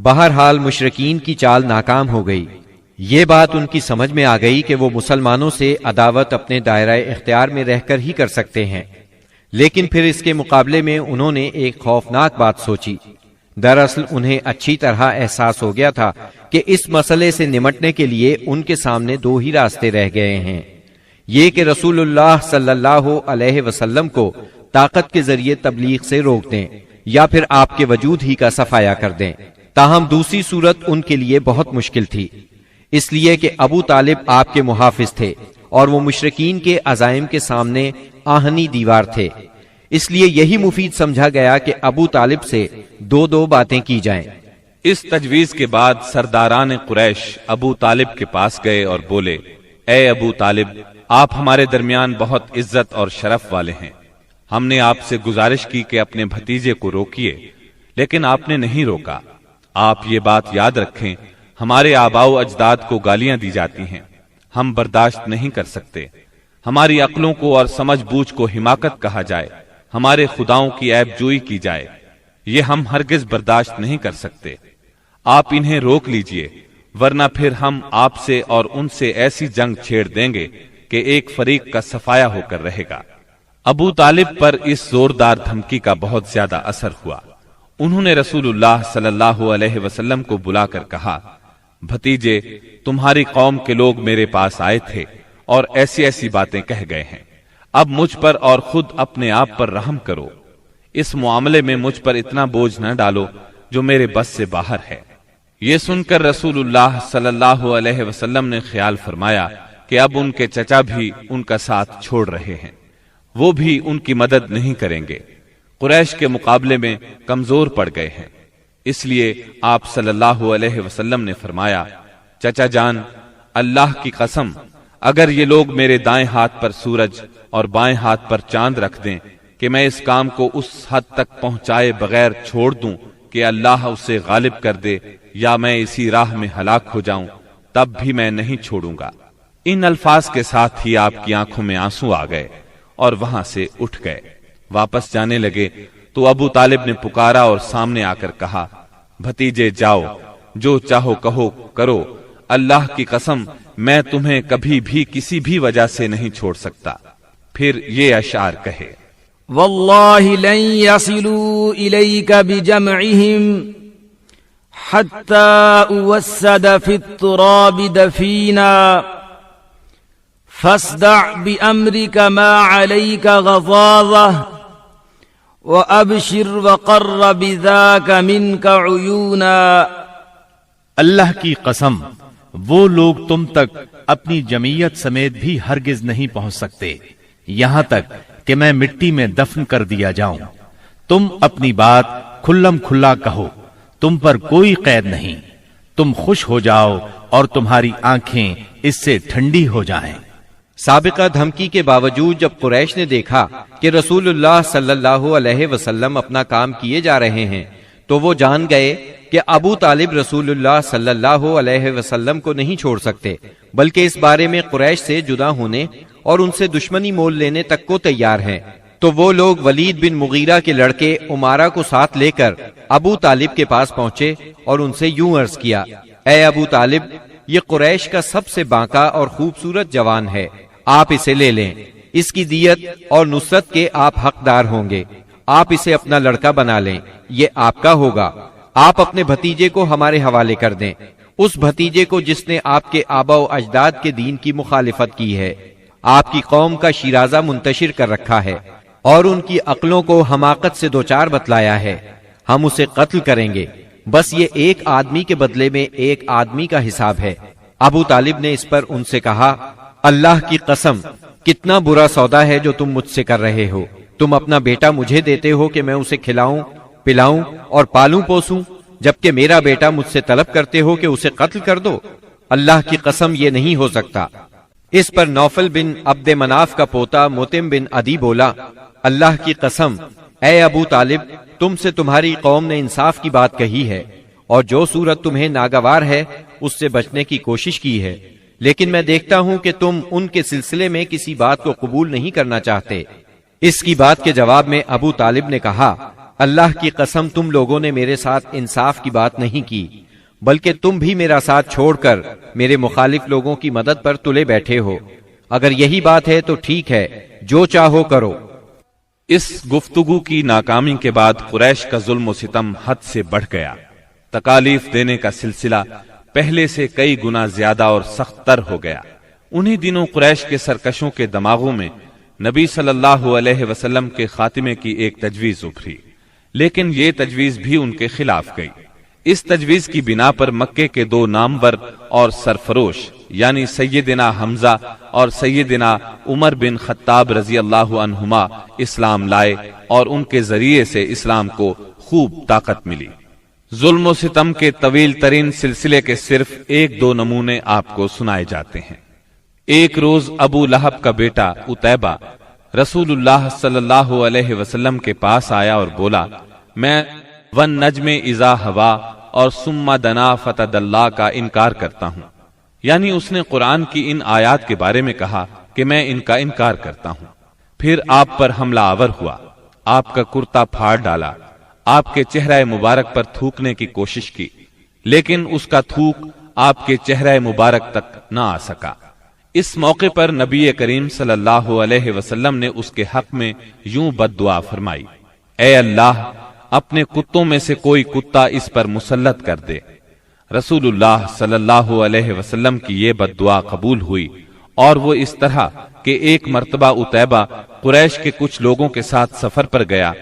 بہرحال مشرکین کی چال ناکام ہو گئی۔ یہ بات ان کی سمجھ میں آ گئی کہ وہ مسلمانوں سے عداوت اپنے دائرہ اختیار میں رہ کر ہی کر سکتے ہیں، لیکن پھر اس کے مقابلے میں انہوں نے ایک خوفناک بات سوچی۔ دراصل انہیں اچھی طرح احساس ہو گیا تھا کہ اس مسئلے سے نمٹنے کے لیے ان کے سامنے دو ہی راستے رہ گئے ہیں، یہ کہ رسول اللہ صلی اللہ علیہ وسلم کو طاقت کے ذریعے تبلیغ سے روک دیں یا پھر آپ کے وجود ہی کا صفایا کر دیں۔ تاہم دوسری صورت ان کے لیے بہت مشکل تھی، اس لیے کہ ابو طالب آپ کے محافظ تھے اور وہ مشرکین کے عزائم کے سامنے آہنی دیوار تھے۔ اس لیے یہی مفید سمجھا گیا کہ ابو طالب سے دو باتیں کی جائیں۔ اس تجویز کے بعد سرداران قریش ابو طالب کے پاس گئے اور بولے، اے ابو طالب، آپ ہمارے درمیان بہت عزت اور شرف والے ہیں۔ ہم نے آپ سے گزارش کی کہ اپنے بھتیجے کو روکیے، لیکن آپ نے نہیں روکا۔ آپ یہ بات یاد رکھیں، ہمارے آباء و اجداد کو گالیاں دی جاتی ہیں، ہم برداشت نہیں کر سکتے۔ ہماری عقلوں کو اور سمجھ بوجھ کو حماقت کہا جائے، ہمارے خداؤں کی عیب جوئی کی جائے، یہ ہم ہرگز برداشت نہیں کر سکتے۔ آپ انہیں روک لیجئے، ورنہ پھر ہم آپ سے اور ان سے ایسی جنگ چھیڑ دیں گے کہ ایک فریق کا صفایا ہو کر رہے گا۔ ابو طالب پر اس زوردار دھمکی کا بہت زیادہ اثر ہوا۔ انہوں نے رسول اللہ صلی اللہ علیہ وسلم کو بلا کر کہا، بھتیجے، تمہاری قوم کے لوگ میرے پاس آئے تھے اور ایسی ایسی باتیں کہہ گئے ہیں، اب مجھ پر اور خود اپنے آپ پر رحم کرو۔ اس معاملے میں مجھ پر اتنا بوجھ نہ ڈالو جو میرے بس سے باہر ہے۔ یہ سن کر رسول اللہ صلی اللہ علیہ وسلم نے خیال فرمایا کہ اب ان کے چچا بھی ان کا ساتھ چھوڑ رہے ہیں، وہ بھی ان کی مدد نہیں کریں گے، قریش کے مقابلے میں کمزور پڑ گئے ہیں۔ اس لیے آپ صلی اللہ علیہ وسلم نے فرمایا، چچا جان، اللہ کی قسم، اگر یہ لوگ میرے دائیں ہاتھ پر سورج اور بائیں ہاتھ پر چاند رکھ دیں کہ میں اس کام کو اس حد تک پہنچائے بغیر چھوڑ دوں کہ اللہ اسے غالب کر دے یا میں اسی راہ میں ہلاک ہو جاؤں، تب بھی میں نہیں چھوڑوں گا۔ ان الفاظ کے ساتھ ہی آپ کی آنکھوں میں آنسو آ گئے اور وہاں سے اٹھ گئے۔ واپس جانے لگے تو ابو طالب نے پکارا اور سامنے آ کر کہا، بھتیجے جاؤ، جو چاہو کہو کرو، اللہ کی قسم میں تمہیں کبھی بھی کسی بھی وجہ سے نہیں چھوڑ سکتا۔ پھر یہ اشعار کہے، واللہ لن يصلوا إليك بجمعهم حتى أوسد في التراب دفينا فاصدع بأمرك ما عليك غضاضة وأبشر وقر بذاك منك عيونا۔ اللہ کی قسم، وہ لوگ تم تک اپنی جمعیت سمیت بھی ہرگز نہیں پہنچ سکتے یہاں تک کہ میں مٹی میں دفن کر دیا جاؤں۔ تم اپنی بات کھلم کھلا کہو، تم پر کوئی قید نہیں، تم خوش ہو جاؤ اور تمہاری آنکھیں اس سے ٹھنڈی ہو جائیں۔ سابقہ دھمکی کے باوجود جب قریش نے دیکھا کہ رسول اللہ صلی اللہ علیہ وسلم اپنا کام کیے جا رہے ہیں تو وہ جان گئے کہ ابو طالب رسول اللہ صلی اللہ علیہ وسلم کو نہیں چھوڑ سکتے، بلکہ اس بارے میں قریش سے جدا ہونے اور ان سے دشمنی مول لینے تک کو تیار ہیں۔ تو وہ لوگ ولید بن مغیرہ کے لڑکے عمارہ کو ساتھ لے کر ابو طالب کے پاس پہنچے اور ان سے یوں عرض کیا، اے ابو طالب، یہ قریش کا سب سے بانکا اور خوبصورت جوان ہے، آپ اسے لے لیں، اس کی دیت اور نصرت کے آپ حقدار ہوں گے، آپ اسے اپنا لڑکا بنا لیں، یہ آپ کا ہوگا، آپ اپنے بھتیجے کو ہمارے حوالے کر دیں، اس بھتیجے کو جس نے آپ کے آباء و اجداد کے دین کی مخالفت کی ہے، آپ کی قوم کا شیرازہ منتشر کر رکھا ہے اور ان کی عقلوں کو حماقت سے دوچار بتلایا ہے، ہم اسے قتل کریں گے، بس یہ ایک آدمی کے بدلے میں ایک آدمی کا حساب ہے۔ ابو طالب نے اس پر ان سے کہا، اللہ کی قسم، کتنا برا سودا ہے جو تم مجھ سے کر رہے ہو، تم اپنا بیٹا مجھے دیتے ہو کہ میں اسے کھلاؤں پلاؤں اور پالوں پوسوں، جبکہ میرا بیٹا مجھ سے طلب کرتے ہو کہ اسے قتل کر دو، اللہ کی قسم یہ نہیں ہو سکتا۔ اس پر نوفل بن عبد مناف کا پوتا متم بن عدی بولا، اللہ کی قسم، اے ابو طالب، تم سے تمہاری قوم نے انصاف کی بات کہی ہے اور جو صورت تمہیں ناگوار ہے اس سے بچنے کی کوشش کی ہے، لیکن میں دیکھتا ہوں کہ تم ان کے سلسلے میں کسی بات کو قبول نہیں کرنا چاہتے۔ اس کی بات کے جواب میں ابو طالب نے کہا، اللہ کی قسم تم لوگوں نے میرے ساتھ انصاف کی بات نہیں کی، بلکہ تم بھی میرا ساتھ چھوڑ کر میرے مخالف لوگوں کی مدد پر تلے بیٹھے ہو۔ اگر یہی بات ہے تو ٹھیک ہے، جو چاہو کرو۔ اس گفتگو کی ناکامی کے بعد قریش کا ظلم و ستم حد سے بڑھ گیا۔ تکالیف دینے کا سلسلہ پہلے سے کئی گنا زیادہ اور سخت تر ہو گیا۔ انہی دنوں قریش کے سرکشوں کے دماغوں میں نبی صلی اللہ علیہ وسلم کے خاتمے کی ایک تجویز ابھری، لیکن یہ تجویز بھی ان کے خلاف گئی۔ اس تجویز کی بنا پر مکے کے دو نامور اور سرفروش یعنی سیدنا حمزہ اور سیدنا عمر بن خطاب رضی اللہ عنہما اسلام لائے، اور ان کے ذریعے سے اسلام کو خوب طاقت ملی۔ ظلم و ستم کے طویل ترین سلسلے کے صرف ایک دو نمونے آپ کو سنائے جاتے ہیں۔ ایک روز ابو لہب کا بیٹا عتیبہ رسول اللہ صلی اللہ علیہ وسلم کے پاس آیا اور بولا، میں والنجم اذا ہوا اور ثم دنا فتدلی کا انکار کرتا ہوں، یعنی اس نے قرآن کی ان آیات کے بارے میں کہا کہ میں ان کا انکار کرتا ہوں۔ پھر آپ پر حملہ آور ہوا، آپ کا کرتا پھاڑ ڈالا، آپ کے چہرہ مبارک پر تھوکنے کی کوشش کی، لیکن اس کا تھوک آپ کے چہرہ مبارک تک نہ آ سکا۔ اس موقع پر نبی کریم صلی اللہ علیہ وسلم نے اس کے حق میں یوں بد دعا فرمائی، اے اللہ اپنے کتوں میں سے کوئی کتا اس پر مسلط کر دے۔ رسول اللہ صلی اللہ علیہ وسلم کی یہ بد دعا قبول ہوئی، اور وہ اس طرح کہ ایک مرتبہ عتیبہ قریش کے کچھ لوگوں کے ساتھ سفر پر گیا۔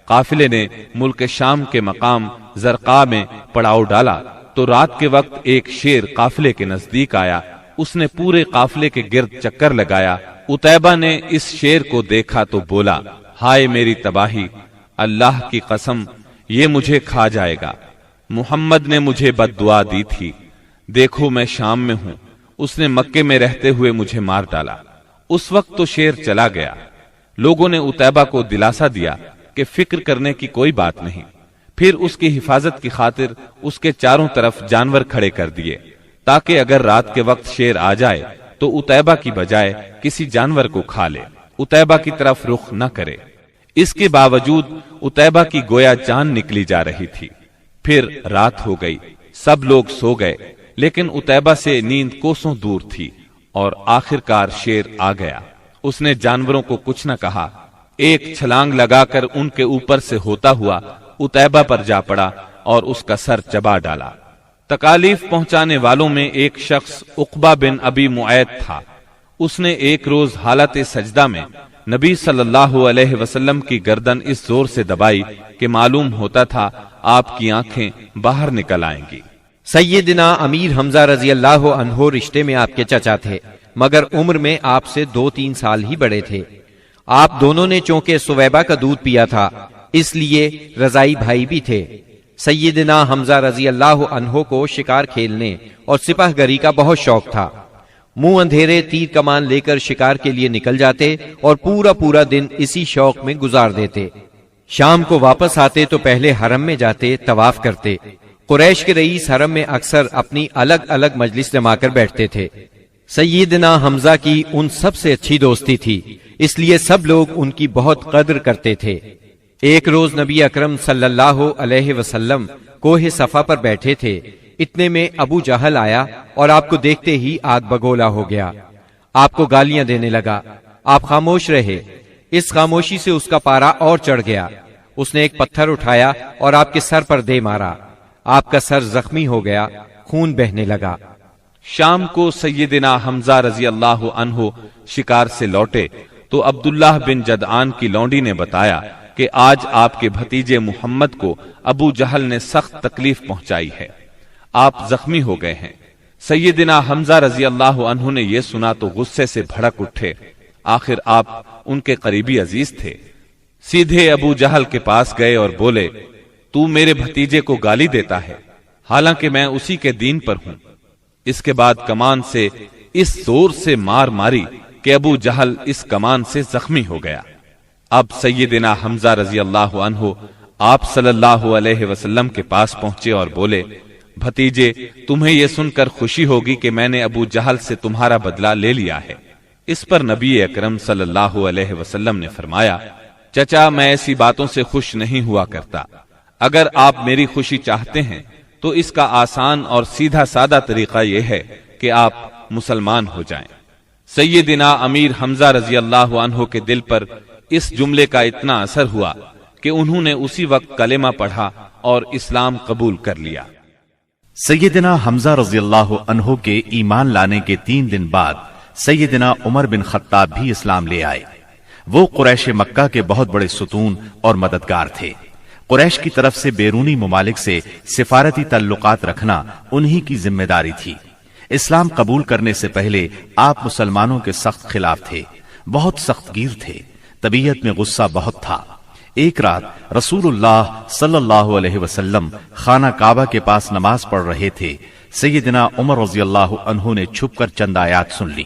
قافلے نے ملک شام کے مقام زرقاء میں پڑاؤ ڈالا تو رات کے وقت ایک شیر قافلے کے نزدیک آیا۔ اس نے پورے قافلے کے گرد چکر لگایا۔ عتیبہ نے اس شیر کو دیکھا تو بولا، ہائے میری تباہی، اللہ کی قسم یہ مجھے کھا جائے گا۔ محمد نے مجھے بد دعا دی تھی، دیکھو میں شام میں ہوں، اس نے مکے میں رہتے ہوئے مجھے مار ڈالا۔ اس وقت تو شیر چلا گیا۔ لوگوں نے عتیبہ کو دلاسا دیا کہ فکر کرنے کی کوئی بات نہیں۔ پھر اس کی حفاظت کی خاطر اس کے چاروں طرف جانور کھڑے کر دیے، تاکہ اگر رات کے وقت شیر آ جائے تو عتیبہ کی بجائے کسی جانور کو کھا لے، عتیبہ کی طرف رخ نہ کرے۔ اس کے باوجود عتیبہ کی گویا جان نکلی جا رہی تھی۔ پھر رات ہو گئی، سب لوگ سو گئے، لیکن عتیبہ سے نیند کوسوں دور تھی، اور آخر کار شیر آ گیا۔ اس نے جانوروں کو کچھ نہ کہا، ایک چھلانگ لگا کر ان کے اوپر سے ہوتا ہوا عتیبہ پر جا پڑا اور اس کا سر چبا ڈالا۔ تکالیف پہنچانے والوں میں ایک شخص عقبہ بن ابی معیط تھا۔ اس نے ایک روز حالت سجدہ میں نبی صلی اللہ علیہ وسلم کی گردن اس زور سے دبائی کہ معلوم ہوتا تھا آپ کی آنکھیں باہر نکل آئیں گی۔ سیدنا امیر حمزہ رضی اللہ عنہ رشتے میں آپ کے چچا تھے، مگر عمر میں آپ سے 2-3 سال ہی بڑے تھے۔ آپ دونوں نے چونکہ سویبہ کا دودھ پیا تھا، اس لیے رضائی بھائی بھی تھے۔ سیدنا حمزہ رضی اللہ عنہ کو شکار کھیلنے اور سپاہ گری کا بہت شوق تھا۔ منہ اندھیرے تیر کمان لے کر شکار کے لیے نکل جاتے اور پورا دن اسی شوق میں گزار دیتے۔ شام کو واپس آتے تو پہلے حرم میں جاتے، طواف کرتے۔ قریش کے رئیس حرم میں اکثر اپنی الگ الگ مجلس جما کر بیٹھتے تھے۔ سیدنا حمزہ کی ان سب سے اچھی دوستی تھی، اس لیے سب لوگ ان کی بہت قدر کرتے تھے۔ ایک روز نبی اکرم صلی اللہ علیہ وسلم کوہ صفا پر بیٹھے تھے، اتنے میں ابو جہل آیا اور آپ کو دیکھتے ہی آگ بگولا ہو گیا۔ آپ کو گالیاں دینے لگا، آپ خاموش رہے۔ اس خاموشی سے اس کا پارا اور چڑھ گیا۔ اس نے ایک پتھر اٹھایا اور آپ کے سر پر دے مارا۔ آپ کا سر زخمی ہو گیا، خون بہنے لگا۔ شام کو سیدنا حمزہ رضی اللہ عنہ شکار سے لوٹے تو عبداللہ بن جدعان کی لونڈی نے بتایا کہ آج آپ کے بھتیجے محمد کو ابو جہل نے سخت تکلیف پہنچائی ہے، آپ زخمی ہو گئے ہیں۔ سیدنا حمزہ رضی اللہ عنہ نے یہ سنا تو غصے سے بھڑک اٹھے۔ آخر آپ ان کے قریبی عزیز تھے۔ سیدھے ابو جہل کے پاس گئے اور بولے، تو میرے بھتیجے کو گالی دیتا ہے، حالانکہ میں اسی کے دین پر ہوں۔ اس کے بعد کمان سے اس زور سے مار ماری کہ ابو جہل اس کمان سے زخمی ہو گیا۔ اب سیدنا حمزہ رضی اللہ عنہ آپ صلی اللہ علیہ وسلم کے پاس پہنچے اور بولے، بھتیجے تمہیں یہ سن کر خوشی ہوگی کہ میں نے ابو جہل سے تمہارا بدلہ لے لیا ہے۔ اس پر نبی اکرم صلی اللہ علیہ وسلم نے فرمایا، چچا میں ایسی باتوں سے خوش نہیں ہوا کرتا، اگر آپ میری خوشی چاہتے ہیں تو اس کا آسان اور سیدھا سادہ طریقہ یہ ہے کہ آپ مسلمان ہو جائیں۔ سیدنا امیر حمزہ رضی اللہ عنہ کے دل پر اس جملے کا اتنا اثر ہوا کہ انہوں نے اسی وقت کلمہ پڑھا اور اسلام قبول کر لیا۔ سیدنا حمزہ رضی اللہ عنہ کے ایمان لانے کے 3 دن بعد سیدنا عمر بن خطاب بھی اسلام لے آئے۔ وہ قریش مکہ کے بہت بڑے ستون اور مددگار تھے۔ قریش کی طرف سے بیرونی ممالک سے سفارتی تعلقات رکھنا انہی کی ذمہ داری تھی۔ اسلام قبول کرنے سے پہلے آپ مسلمانوں کے سخت خلاف تھے، بہت سخت گیر تھے، طبیعت میں غصہ بہت تھا۔ ایک رات رسول اللہ صلی اللہ علیہ وسلم خانہ کعبہ کے پاس نماز پڑھ رہے تھے۔ سیدنا عمر رضی اللہ عنہ نے چھپ کر چند آیات سن لی۔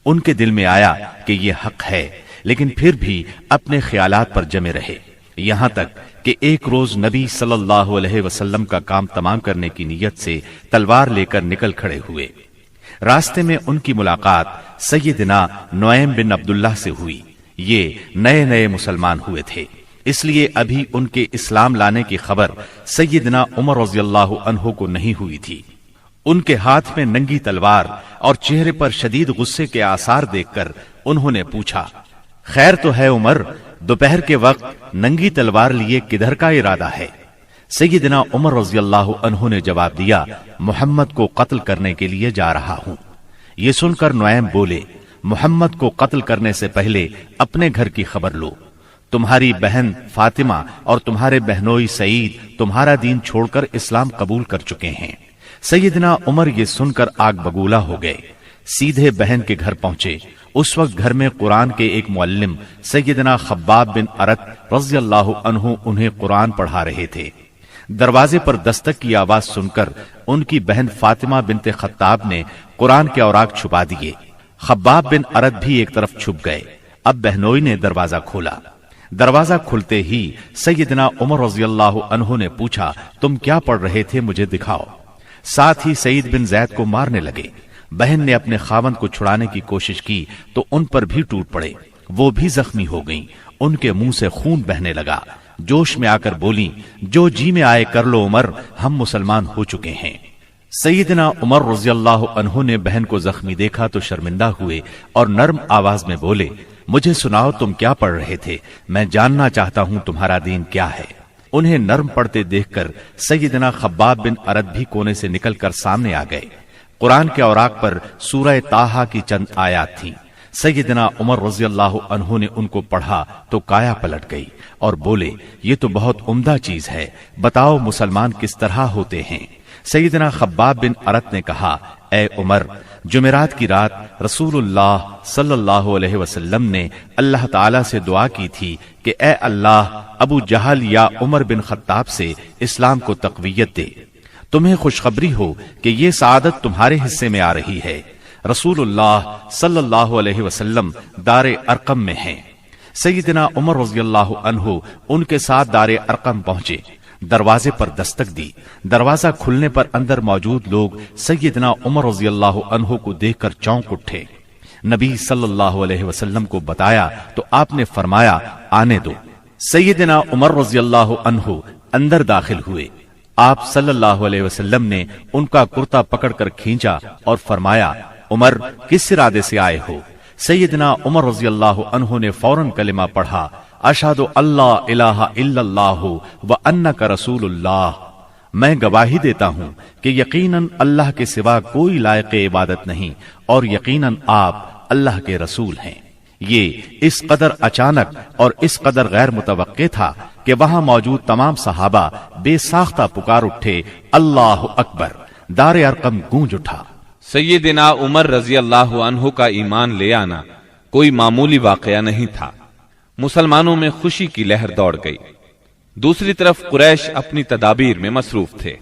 ان کے دل میں آیا کہ یہ حق ہے، لیکن پھر بھی اپنے خیالات پر جمے رہے، یہاں تک کہ ایک روز نبی صلی اللہ علیہ وسلم کا کام تمام کرنے کی نیت سے تلوار لے کر نکل کھڑے ہوئے۔ راستے میں ان کی ملاقات سیدنا نعیم بن عبداللہ سے ہوئی۔ یہ نئے نئے مسلمان ہوئے تھے، اس لیے ابھی ان کے اسلام لانے کی خبر سیدنا عمر رضی اللہ عنہ کو نہیں ہوئی تھی۔ ان کے ہاتھ میں ننگی تلوار اور چہرے پر شدید غصے کے آثار دیکھ کر انہوں نے پوچھا، خیر تو ہے عمر، دوپہر کے وقت ننگی تلوار لیے کدھر کا ارادہ ہے؟ سیدنا عمر رضی اللہ عنہ نے جواب دیا، محمد کو قتل کرنے کے لیے جا رہا ہوں۔ یہ سن کر نعیم بولے، محمد کو قتل کرنے سے پہلے اپنے گھر کی خبر لو۔ تمہاری بہن فاطمہ اور تمہارے بہنوئی سعید تمہارا دین چھوڑ کر اسلام قبول کر چکے ہیں۔ سیدنا عمر یہ سن کر آگ بگولا ہو گئے، سیدھے بہن کے گھر پہنچے۔ اس وقت گھر میں قرآن کے ایک معلم سیدنا خباب بن ارت رضی اللہ عنہ انہیں قرآن پڑھا رہے تھے۔ دروازے پر دستک کی آواز سن کر ان کی بہن فاطمہ بنت خطاب نے قرآن کے اوراق چھپا دیے۔ خباب بن ارت بھی ایک طرف چھپ گئے۔ اب بہنوئی نے دروازہ کھولا۔ دروازہ کھلتے ہی سیدنا عمر رضی اللہ عنہ نے پوچھا، تم کیا پڑھ رہے تھے، مجھے دکھاؤ۔ ساتھ ہی سعید بن زید کو مارنے لگے۔ بہن نے اپنے خاوند کو چھڑانے کی کوشش کی تو ان پر بھی ٹوٹ پڑے، وہ بھی زخمی ہو گئیں۔ ان کے منہ سے خون بہنے لگا۔ جوش میں آ کر بولی، جو جی میں آئے کر لو عمر، ہم مسلمان ہو چکے ہیں۔ سیدنا عمر رضی اللہ عنہ نے بہن کو زخمی دیکھا تو شرمندہ ہوئے اور نرم آواز میں بولے، مجھے سناؤ تم کیا پڑھ رہے تھے، میں جاننا چاہتا ہوں تمہارا دین کیا ہے۔ انہیں نرم پڑھتے دیکھ کر سیدنا خباب بن ارت بھی کونے سے نکل کر سامنے آ گئے۔ قرآن کے اوراق پر سورہ طٰہٰ کی چند آیات تھیں۔ سیدنا عمر رضی اللہ عنہ نے ان کو پڑھا تو کایا پلٹ گئی اور بولے، یہ تو بہت عمدہ چیز ہے، بتاؤ مسلمان کس طرح ہوتے ہیں۔ سیدنا خباب بن ارت نے کہا، اے عمر، جمعرات کی رات رسول اللہ صلی اللہ علیہ وسلم نے اللہ تعالی سے دعا کی تھی کہ اے اللہ، ابو جہل یا عمر بن خطاب سے اسلام کو تقویت دے۔ تمہیں خوشخبری ہو کہ یہ سعادت تمہارے حصے میں آ رہی ہے۔ رسول اللہ صلی اللہ علیہ وسلم دار ارقم میں ہیں۔ سیدنا عمر رضی اللہ عنہ ان کے ساتھ دار ارقم پہنچے، دروازے پر دستک دی۔ دروازہ کھلنے پر اندر موجود لوگ سیدنا عمر رضی اللہ عنہ کو دیکھ کر چونک اٹھے۔ نبی صلی اللہ علیہ وسلم کو بتایا تو آپ نے فرمایا، آنے دو۔ سیدنا عمر رضی اللہ عنہ اندر داخل ہوئے۔ آپ صلی اللہ علیہ وسلم نے ان کا کرتا پکڑ کر کھینچا اور فرمایا، عمر، کس ارادے سے آئے ہو؟ سیدنا عمر رضی اللہ عنہ نے فوراً کلمہ پڑھا، اشہد اللہ الہ الا اللہ وانک رسول اللہ، میں گواہی دیتا ہوں کہ یقیناً اللہ کے سوا کوئی لائق عبادت نہیں اور یقیناً آپ اللہ کے رسول ہیں۔ یہ اس قدر اچانک اور اس قدر غیر متوقع تھا کہ وہاں موجود تمام صحابہ بے ساختہ پکار اٹھے، اللہ اکبر۔ دار ارقم گونج اٹھا۔ سیدنا عمر رضی اللہ عنہ کا ایمان لے آنا کوئی معمولی واقعہ نہیں تھا۔ مسلمانوں میں خوشی کی لہر دوڑ گئی۔ دوسری طرف قریش اپنی تدابیر میں مصروف تھے۔